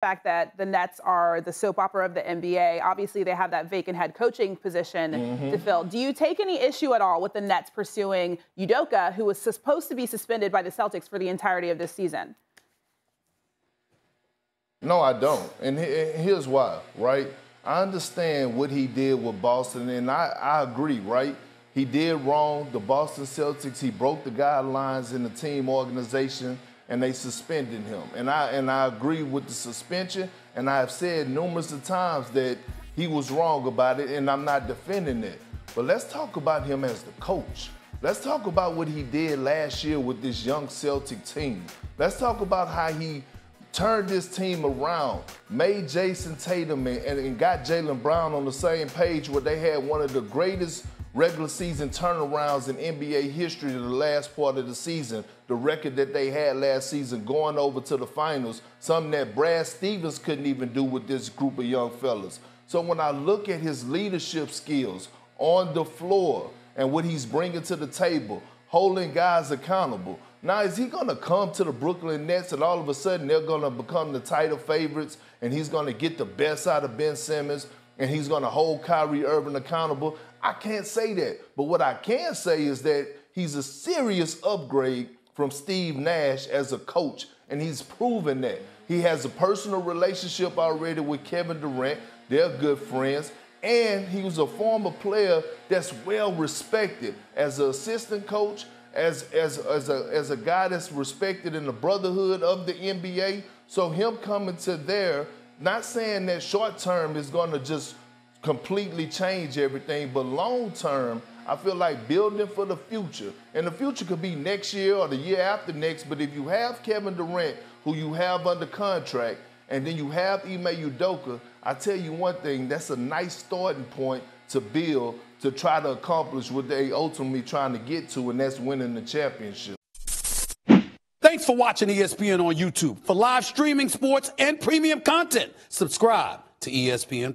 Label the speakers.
Speaker 1: fact that the Nets are the soap opera of the NBA. Obviously, they have that vacant head coaching position to fill. Do you take any issue at all with the Nets pursuing Udoka, who was supposed to be suspended by the Celtics for the entirety of this season?
Speaker 2: No, I don't. And here's why, right? I understand what he did with Boston, and I agree, right? He did wrong. The Boston Celtics, he broke the guidelines in the team organization, and they suspended him. And I agree with the suspension, and I have said numerous of times that he was wrong about it, and I'm not defending it. But let's talk about him as the coach. Let's talk about what he did last year with this young Celtic team. Let's talk about how he turned this team around, made Jason Tatum and got Jaylen Brown on the same page where they had one of the greatest regular season turnarounds in NBA history to the last part of the season. The record that they had last season going over to the finals, something that Brad Stevens couldn't even do with this group of young fellas. So when I look at his leadership skills on the floor and what he's bringing to the table, holding guys accountable, now, is he going to come to the Brooklyn Nets and all of a sudden they're going to become the title favorites and he's going to get the best out of Ben Simmons and he's going to hold Kyrie Irving accountable? I can't say that. But what I can say is that he's a serious upgrade from Steve Nash as a coach, and he's proven that. He has a personal relationship already with Kevin Durant. They're good friends. And he was a former player that's well respected as an assistant coach, as a guy that's respected in the brotherhood of the NBA. So him coming to there, not saying that short term is going to just completely change everything, but long term, I feel like building for the future. And the future could be next year or the year after next, but if you have Kevin Durant, who you have under contract, and then you have Ime Udoka, I tell you one thing, that's a nice starting point to build to try to accomplish what they ultimately trying to get to, and that's winning the championship.
Speaker 3: Thanks for watching ESPN on YouTube. For live streaming, sports, and premium content, subscribe to ESPN+.